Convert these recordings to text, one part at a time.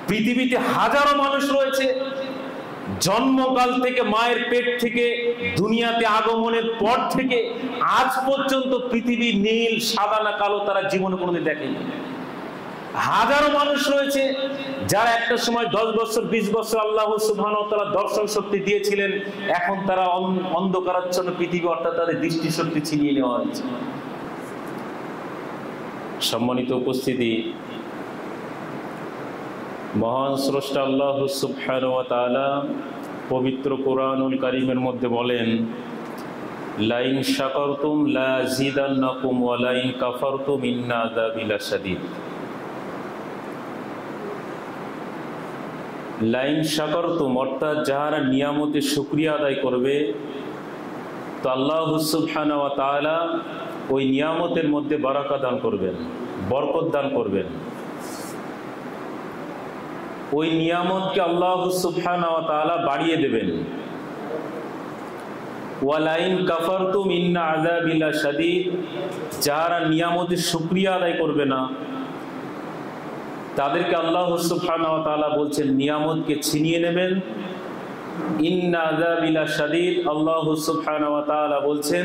পৃথিবীতে হাজারো মানুষ রয়েছে, জন্মকাল থেকে মায়ের পেট থেকে দুনিয়াতে আগমনের পর থেকে আজ পর্যন্ত পৃথিবী নীল সাদা না কালো তারা জীবনে কোনোদিন দেখেনি। হাজারো মানুষ রয়েছে যারা একটা সময় 10 বছর 20 বছর আল্লাহ সুবহানাহু ওয়া তাআলা দর্শন শক্তি দিয়েছিলেন, এখন তারা অন্ধকারাচ্ছন্ন পৃথিবী, অর্থাৎ তাদের দৃষ্টি শক্তি ছিনিয়ে নেওয়া হয়েছে। সম্মানিত উপস্থিতি, মহান স্রষ্টা আল্লাহ সুবহানাহু ওয়া তাআলা পবিত্র কোরআনুল কারীমের মধ্যে বলেন, লাইন শাকারতুম লাযিদান্নাকুম ওয়া লাইন কাফারতুম ইন্না আযাবি লাশাদীদ। লাইন শাকারতুম অর্থাৎ যারা নিয়ামতের শুকরিয়া আদায় করবে, তো আল্লাহ সুবহানাহু ওয়া তাআলা ওই নিয়ামতের মধ্যে বারাকা দান করবেন, বরকত দান করবেন। ওই নিয়ামতকে আল্লাহ সুবহানাহু ওয়া তাআলা বাড়িয়ে দেবেন। ওয়ালাইন কাফারতুম ইন্না আযাবি লাশাদীদ, যারা নিয়ামতের শুকরিয়া আদায় করবে না তাদেরকে আল্লাহ সুবহানাহু ওয়া তাআলা বলছেন নিয়ামতকে ছিনিয়ে নেবেন। ইন্না আযাবি লাশাদীদ, আল্লাহ সুবহানাহু ওয়া তাআলা বলছেন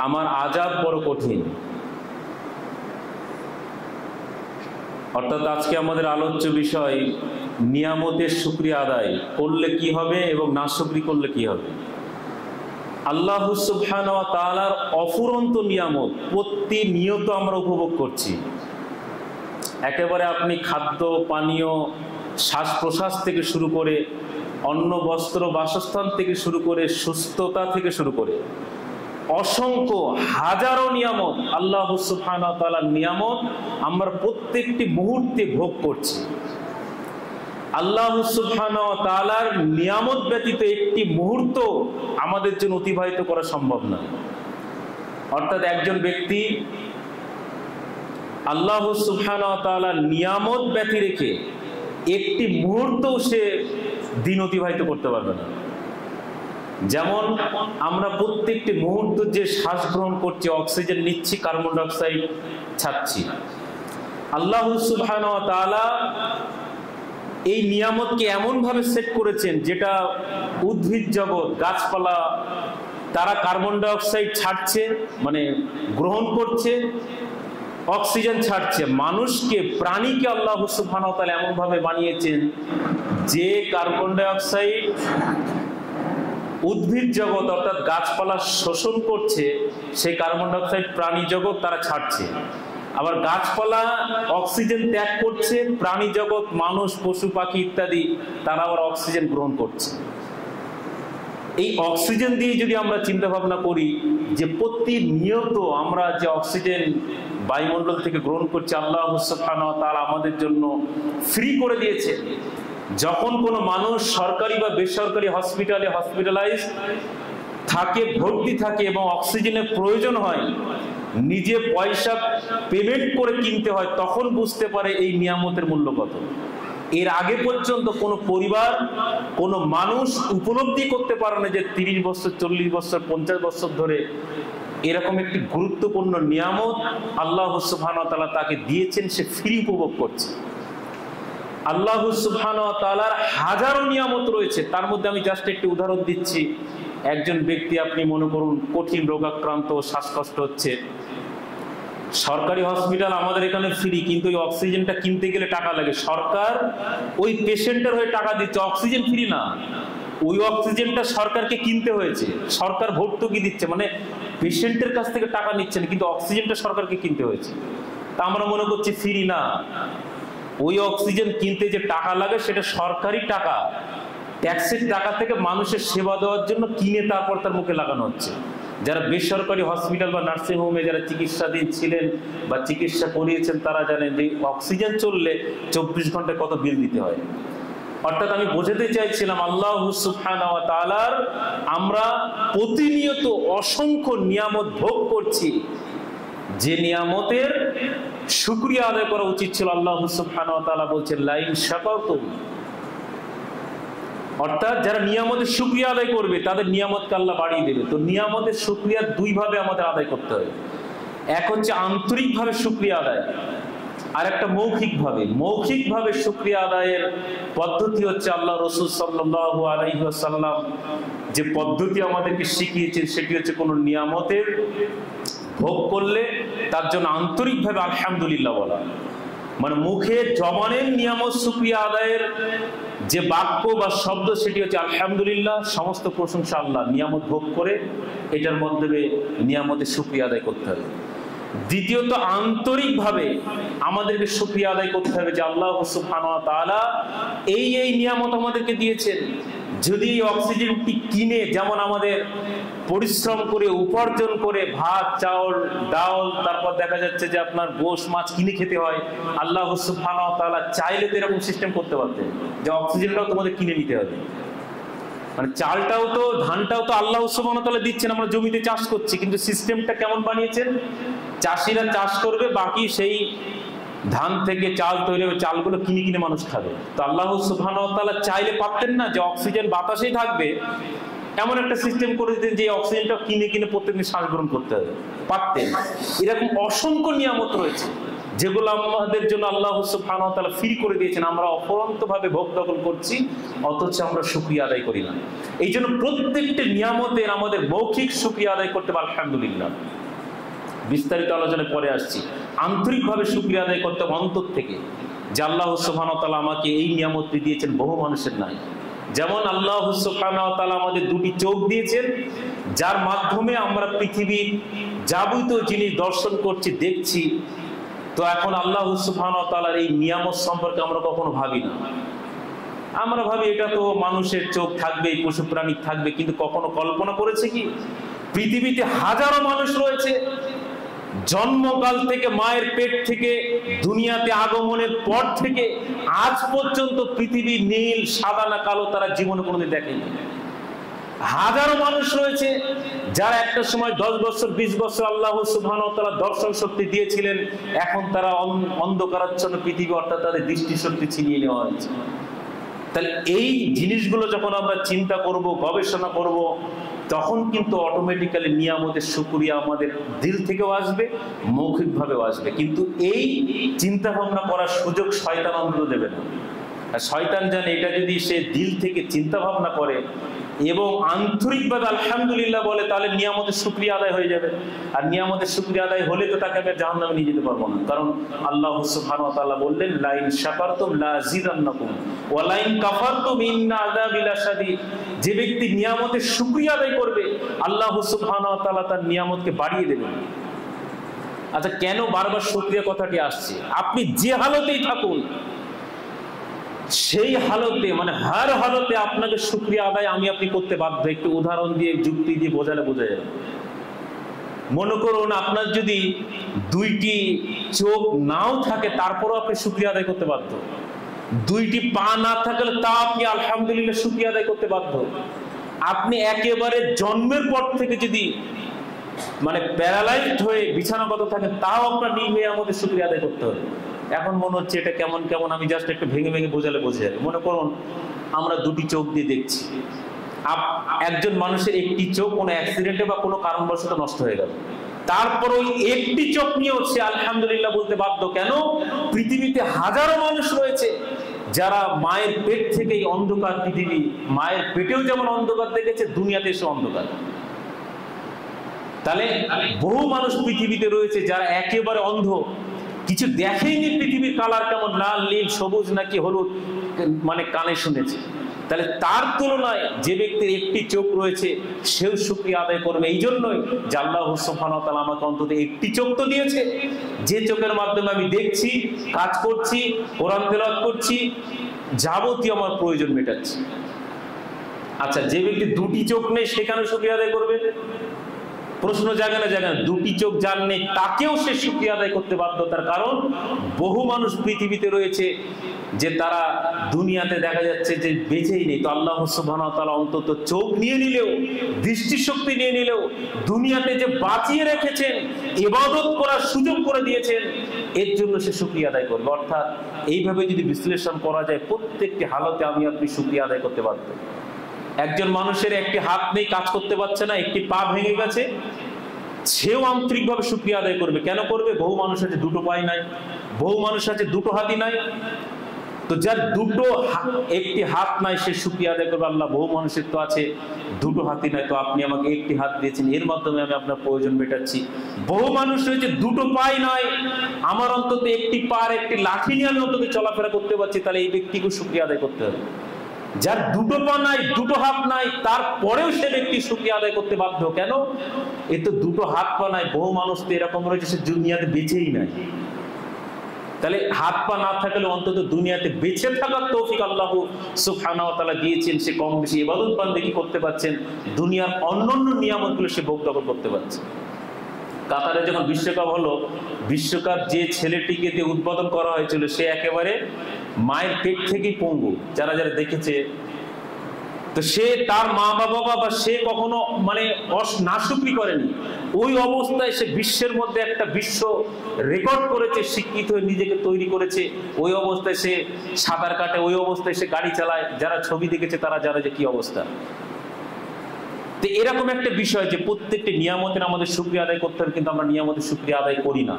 আমার আযাব বড় কঠিন। অর্থাৎ আজকে আমাদের আলোচ্য বিষয় নিয়ামতের শুকরিয়া আদায় করলে কি হবে এবং নাশুকরি করলে কি হবে। আল্লাহ সুবহানাহু ওয়া তাআলার অফুরন্ত নিয়ামত প্রতিনিয়ত আমরা উপভোগ করছি। একেবারে আপনি খাদ্য পানীয় শ্বাস প্রশ্বাস থেকে শুরু করে অন্ন বস্ত্র বাসস্থান থেকে শুরু করে সুস্থতা থেকে শুরু করে অসংখ্য হাজারো নিয়ামত, আল্লাহ সুবহানাহু ওয়া তাআলার নিয়ামত আমরা প্রত্যেকটি মুহূর্তে ভোগ করছি। আল্লাহ সুবহানাহু ওয়া তাআলার নিয়ামত ব্যতীত একটি মুহূর্ত আমাদের জন্য অতিবাহিত করা সম্ভব নয়। অর্থাৎ একজন ব্যক্তি আল্লাহ সুবহানাহু ওয়া তাআলার নিয়ামত ব্যতি রেখে একটি মুহূর্তও সে দিন অতিবাহিত করতে পারবে না। যেমন আমরা প্রত্যেকটি মুহূর্ত যে শ্বাস গ্রহণ করছি, অক্সিজেন নিচ্ছি, কার্বন ডাই অক্সাইড ছাড়ছি, আল্লাহ সুবহানাহু ওয়া তাআলা এই নিয়ামতকে এমন ভাবে সেট করেছেন যেটা উদ্ভিদ জগৎ গাছপালা তারা কার্বন ডাই অক্সাইড ছাড়ছে, মানে গ্রহণ করছে, অক্সিজেন ছাড়ছে। মানুষকে প্রাণীকে আল্লাহ সুবহানাহু ওয়া তাআলা এমন ভাবে বানিয়েছেন যে কার্বন ডাই অক্সাইড উদ্ভিদ জগৎ অর্থাৎ গাছপালা শোষণ করছে, সেই কার্বন ডাই অক্সাইড প্রাণী জগৎ তারা ছাড়ছে। আবার গাছপালা অক্সিজেন ত্যাগ করছে, প্রাণী জগৎ মানুষ পশু পাখি ইত্যাদি তারা আবার অক্সিজেন গ্রহণ করছে। এই অক্সিজেন দিয়ে যদি আমরা চিন্তা ভাবনা করি যে প্রতিনিয়ত আমরা যে অক্সিজেন বায়ুমণ্ডল থেকে গ্রহণ করছি, আল্লাহ সুবহানাহু ওয়া তাআলা আমাদের জন্য ফ্রি করে দিয়েছে। যখন কোনো মানুষ সরকারি বা বেসরকারি হসপিটালে হসপিটালাইজ থাকে, ভর্তি থাকে এবং অক্সিজেনের প্রয়োজন হয়, নিজে পয়সা পেমেন্ট করে কিনতে হয়, তখন বুঝতে পারে এই নিয়ামতের মূল্য কত। এর আগে পর্যন্ত কোনো পরিবার কোনো মানুষ উপলব্ধি করতে পারে না যে 30 বছর 40 বছর 50 বছর ধরে এরকম একটি গুরুত্বপূর্ণ নিয়ামত আল্লাহ সুবহানাহু ওয়া তাআলা তাকে দিয়েছেন, সে ফ্রি উপভোগ করছে। আল্লাহ সুবহানাহু ওয়া তাআলার হাজারো নিয়ামত রয়েছে, তার মধ্যে আমি জাস্ট একটি উদাহরণ দিচ্ছি। একজন ব্যক্তি আপনি মনে করুন কঠিন রোগাক্রান্ত, শ্বাসকষ্ট হচ্ছে, সরকারি হসপিটাল আমাদের এখানে ফ্রি, কিন্তু ওই অক্সিজেনটা কিনতে গেলে টাকা লাগে। সরকার ওই পেশেন্টের হয়ে টাকা দিচ্ছে, অক্সিজেন ফ্রি না, ওই অক্সিজেনটা সরকারকে কিনতে হয়েছে। সরকার ভর্তুকি দিচ্ছে, মানে পেশেন্টের কাছ থেকে টাকা নিচ্ছে না, কিন্তু অক্সিজেনটা সরকারকে কিনতে হয়েছে। তা আমরা মনে করছি ফ্রি না, ওই অক্সিজেন কিনতে যে টাকা লাগে সেটা সরকারি টাকা, ট্যাক্সের টাকা থেকে মানুষের সেবা দেওয়ার জন্য কিনে তারপর তার মুখে লাগানো হচ্ছে। যারা বেসরকারি হসপিটাল বা নার্সিং হোমে যারা চিকিৎসাধীন ছিলেন বা চিকিৎসা করিয়েছেন তারা জানেন যে অক্সিজেন চললে 24 ঘন্টায় কত বিল দিতে হয়। অর্থাৎ আমি বোঝাতে চাইছিলাম আল্লাহ সুবহানাহু ওয়া তাআলার আমরা প্রতিনিয়ত অসংখ্য নিয়ামত ভোগ করছি, যে নিয়ামতের শুকরিয়া আদায় করা উচিত ছিল। আল্লাহ সুবহানাহু ওয়া তাআলা বলছেন লাইন শাকারতুম, অর্থাৎ যারা নিয়ামতের শুকরিয়া আদায় করবে তাদের নিয়ামতকে আল্লাহ বাড়িয়ে দেবে। তো নিয়ামতের শুকরিয়া দুই ভাবে আমাদের আদায় করতে হবে। এক হচ্ছে আন্তরিকভাবে শুকরিয়া আদায়, আর একটা মৌখিকভাবে শুকরিয়া আদায়ের পদ্ধতি হচ্ছে আল্লাহ রাসূল সাল্লাল্লাহু আলাইহি ওয়াসাল্লাম যে পদ্ধতি আমাদেরকে শিখিয়েছেন সেটি হচ্ছে কোনো নিয়ামতের ভোগ করলে তার জন্য আন্তরিকভাবে আলহামদুলিল্লাহ বলা। মানে মুখে জবানের নিয়ামত শুকরিয়া আদায়ের যে বাক্য বা শব্দ সেটি হচ্ছে আলহামদুলিল্লাহ, সমস্ত প্রশংসা আল্লাহ, নিয়ামত ভোগ করে এটার মাধ্যমে নিয়ামতের শুকরিয়া আদায় করতে হবে। দ্বিতীয়ত আন্তরিকভাবে আমাদেরকে শুকরিয়া আদায় করতে হবে যে আল্লাহ সুবহানাহু ওয়া তাআলা এই নিয়ামত আমাদেরকে দিয়েছেন। যদি এই অক্সিজেনটি কিনে, যেমন আমাদের পরিশ্রম করে উপার্জন করে ভাত চাউল ডাল, তারপর দেখা যাচ্ছে যে আপনার গোশ মাছ কিনে খেতে হয়, আল্লাহ সুবহানাহু ওয়া তাআলা চাইলে তো এরকম সিস্টেম করতে পারতেন যে অক্সিজেনটাও তোমাদের কিনে নিতে হবে। মানে চালটাও তো ধানটাও তো আল্লাহ সুবহানাহু ওয়া তাআলা দিচ্ছেন, আমরা জমিতে চাষ করছি, কিন্তু সিস্টেমটা কেমন বানিয়েছেন, চাষিরা চাষ করবে, বাকি সেই ধান থেকে চাল তৈরি হবে, চালগুলো কিনে মানুষ খাবে। তো আল্লাহ সুবহানাহু ওয়া তাআলা চাইলে পারতেন না যে অক্সিজেন বাতাসেই থাকবে, এমন একটা সিস্টেম করে দিতেন যে অক্সিজেনটা কিনে প্রত্যেকদিন শ্বাস গ্রহণ করতে হবে, পারতেন। এরকম অসংখ্য নিয়ামত রয়েছে যেগুলো আমাদের জন্য আল্লাহ সুবহানাহু ওয়া তাআলা ফ্রি করে দিয়েছেন, আমরা অফুরন্তভাবে ভোগ দখল করছি, অথচ আমরা শুকরিয়া আদায় করি না। এই জন্য প্রত্যেকটি নিয়ামতের আমাদের মৌখিক শুকরিয়া আদায় করতে হবে আলহামদুলিল্লাহ। বিস্তারিত আলোচনায় পরে আসছি। আন্তরিকভাবে শুকরিয়া আদায় করতে হবে অন্তর থেকে যে আল্লাহ সুবহানাহু ওয়া তাআলা আমাকে এই নিয়ামতটি দিয়েছেন, বহু মানুষের নাই। যেমন আল্লাহ সুবহানাহু ওয়া তাআলা আমাদের দুটি চোখ দিয়েছেন, যার মাধ্যমে আমরা পৃথিবীর যাবতীয় জিনিস দর্শন করছি, দেখছি। তো এখন আল্লাহ সুবহানাহু ওয়া তাআলার এই নিয়ামত সম্পর্কে আমরা কখনো ভাবি না। আমরা ভাবি এটা তো মানুষের চোখ থাকবে, পশু প্রাণী থাকবে, কিন্তু কখনো কল্পনা করেছে কি পৃথিবীতে হাজারো মানুষ রয়েছে, জন্মকাল থেকে মায়ের পেট থেকে দুনিয়াতে আগমনের পর থেকে আজ পর্যন্ত পৃথিবী নীল সাদা না কালো তারা জীবনে কোনোদিন দেখেনি। হাজারো মানুষ রয়েছে যারা একটা সময় 10 বছর 20 বছর আল্লাহ সুবহানাহু ওয়া তাআলা দর্শন শক্তি দিয়েছিলেন, এখন তারা অন্ধকারাচ্ছন্ন পৃথিবী, অর্থাৎ তাদের দৃষ্টি শক্তি ছিনিয়ে নেওয়া হয়েছে। তাহলে এই জিনিসগুলো যখন আমরা চিন্তা করব, গবেষণা করব, তখন কিন্তু অটোমেটিক্যালি নিয়ামতের শুকরিয়া আমাদের দিল থেকেও আসবে, মৌখিকভাবেও আসবে। কিন্তু এই চিন্তা ভাবনা করার সুযোগ শয়তান অন্তত দেবে না। আর শয়তান জানে এটা যদি সে দিল থেকে চিন্তা ভাবনা করে এবং আন্তরিকভাবে আলহামদুলিল্লাহ বলে, তাহলে নিয়ামতের শুকরিয়া আদায় হয়ে যাবে। আর নিয়ামতের শুকরিয়া আদায় হলে তো তাকে আমি জাহান্নামে নিয়ে যেতে পারবো না, কারণ আল্লাহ সুবহানাহু ওয়া তাআলা বললেন লাইন শাকারতুম লাযিদান্নাকুম ওয়া লাইন কাফারতুম ইন্না আযাবি লাশাদীদ। যে ব্যক্তি নিয়ামতের শুকরিয়া আদায় করবে, আল্লাহ সুবহানাহু ওয়া তাআলা তার নিয়ামতকে বাড়িয়ে দেবেন। আচ্ছা, কেন বারবার শুকরিয়া কথাটি আসছে? আপনি যে হালতেই থাকুন, সেই হালতে, মানে হার হালতে আপনাকে শুকরিয়া আদায় আপনি করতে বাধ্য। একটু উদাহরণ দিয়ে, যুক্তি দিয়ে বোঝালে বোঝা যাবে। মনে করুন আপনার যদি 2টি চোখ নাও থাকে, তারপরও আপনি শুকরিয়া আদায় করতে বাধ্য। 2টি পা না থাকলে তা আপনি আলহামদুলিল্লাহ শুকরিয়া আদায় করতে বাধ্য। আপনি একেবারে জন্মের পর থেকে যদি মানে প্যারালাইজড হয়ে বিছানাগত থাকেন, তাও আপনার নিয়ামতের শুকরিয়া আদায় করতে হবে। এখন মনে হচ্ছে এটা কেমন কেমন, আমি জাস্ট একটু ভেঙে বোঝালে বোঝা যাবে। মনে করুন আমরা 2টি চোখ দিয়ে দেখছি, একজন মানুষের একটি চোখ কোনো অ্যাক্সিডেন্টে বা কোনো কারণবশত নষ্ট হয়ে গেল, তারপর ওই একটি চোখ নিয়েও সে আলহামদুলিল্লাহ বলতে বাধ্য। কেন? পৃথিবীতে হাজারো মানুষ রয়েছে যারা মায়ের পেট থেকেই অন্ধকার পৃথিবী, মায়ের পেটেও যেমন অন্ধকার দেখেছে, দুনিয়াতে এসে অন্ধকার। তাহলে বহু মানুষ পৃথিবীতে রয়েছে যারা একেবারে অন্ধ, কিছু দেখেইনি পৃথিবীর কালার কেমন, লাল নীল সবুজ নাকি হলুদ, মানে কানে শুনেছে। তাহলে তার তুলনায় যে ব্যক্তির একটি চোখ রয়েছে সেও শুকরিয়া আদায় করবে। এই জন্যই যে আল্লাহ সুবহানাহু ওয়া তাআলা আমাকে অন্তত একটি চোখ তো দিয়েছে, যে চোখের মাধ্যমে আমি দেখছি, কাজ করছি, কোরআন তেলাওয়াত করছি, যাবতীয় আমার প্রয়োজন মেটাচ্ছি। আচ্ছা, যে ব্যক্তি 2টি চোখ নেই সেখানে শুকরিয়া আদায় করবে? প্রশ্ন জাগে না? 2টি চোখ যার নেই তাকেও সে শুকরিয়া আদায় করতে বাধ্য। তার কারণ বহু মানুষ পৃথিবীতে রয়েছে যে তারা দুনিয়াতে দেখা যাচ্ছে যে বেঁচেই নেই। তো আল্লাহ সুবহানাহু ওয়া তাআলা অন্তত চোখ নিয়ে নিলেও, দৃষ্টিশক্তি নিয়ে নিলেও দুনিয়াতে যে বাঁচিয়ে রেখেছেন, ইবাদত করার সুযোগ করে দিয়েছেন, এর জন্য সে শুকরিয়া আদায় করবে। অর্থাৎ এইভাবে যদি বিশ্লেষণ করা যায়, প্রত্যেকটি হালতে আপনি শুকরিয়া আদায় করতে বাধ্য। একজন মানুষের একটি হাত নেই, কাজ করতে পারছে না, একটি পা ভেঙে গেছে, সেও আন্তরিকভাবে শুকরিয়া আদায় করবে। কেন করবে? বহু মানুষের 2টো পাই নাই, বহু মানুষ আছে দুটো হাতই নাই, তো যার একটি হাত নাই সে শুকরিয়া আদায় করবে, আল্লাহ বহু মানুষের তো আছে দুটো হাতই নাই, তো আপনি আমাকে একটি হাত দিয়েছেন, এর মাধ্যমে আমি আপনার প্রয়োজন মেটাচ্ছি। বহু মানুষ রয়েছে দুটো পাই নাই, আমার অন্তত একটি পা আর একটি লাঠি নিয়ে আমি অন্তত চলাফেরা করতে পারছি, তাহলে এই ব্যক্তিকে শুকরিয়া আদায় করতে হবে। যার দুটো পা নাই, দুটো হাত নাই, তারপরেও সে ব্যক্তি শুকরিয়া আদায় করতে বাধ্য। কেন? এ তো দুটো হাত পা নাই, বহু মানুষ তো এরকম রয়েছে সে দুনিয়াতে বেঁচেই নাই। তাহলে হাত পা না থাকলে অন্তত দুনিয়াতে বেঁচে থাকার তৌফিক আল্লাহ সুবহানাহু ওয়া তাআলা দিয়েছেন, সে কম বেশি ইবাদত বান্দেগী করতে পারছেন, দুনিয়ার অন্যান্য নিয়ামতগুলো সে ভোগ দখল করতে পারছে। কাতারে যখন বিশ্বকাপ হলো, বিশ্বকাপ যে ছেলেটিকে দিয়ে উদ্বোধন করা হয়েছিল সে একেবারে মায়ের পেট থেকেই পঙ্গু, যারা যারা দেখেছে। তো সে তার মা বাবা বা সে কখনো মানে নাশুকরি করেনি, ওই অবস্থায় সে বিশ্বের মধ্যে একটা বিশ্ব রেকর্ড করেছে, শিক্ষিত হয়ে নিজেকে তৈরি করেছে, ওই অবস্থায় সে সাঁতার কাটে, ওই অবস্থায় সে গাড়ি চালায়, যারা ছবি দেখেছে তারা জানে যে কি অবস্থা। তো এরকম একটা বিষয় যে প্রত্যেকটি নিয়ামতের আমাদের শুকরিয়া আদায় করতে হবে, কিন্তু আমরা নিয়ামতের শুকরিয়া আদায় করি না।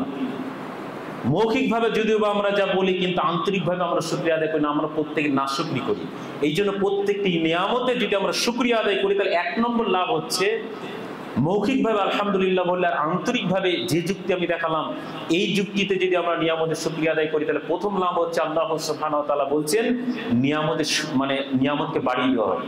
মৌখিকভাবে যদিও বা আমরা যা বলি, কিন্তু আন্তরিকভাবে আমরা শুকরিয়া আদায় করি না, আমরা প্রত্যেকে নাশুকরি করি। এই জন্য প্রত্যেকটি নিয়ামতে যদি আমরা শুকরিয়া আদায় করি, তাহলে 1 নম্বর লাভ হচ্ছে মৌখিকভাবে আলহামদুলিল্লাহ বললে, আর আন্তরিকভাবে যে যুক্তি আমি দেখালাম এই যুক্তিতে যদি আমরা নিয়ামতের শুকরিয়া আদায় করি, তাহলে প্রথম লাভ হচ্ছে আল্লাহ সুবহানাহু ওয়া তাআলা বলছেন নিয়ামতের মানে নিয়ামতকে বাড়িয়ে দেওয়া হয়।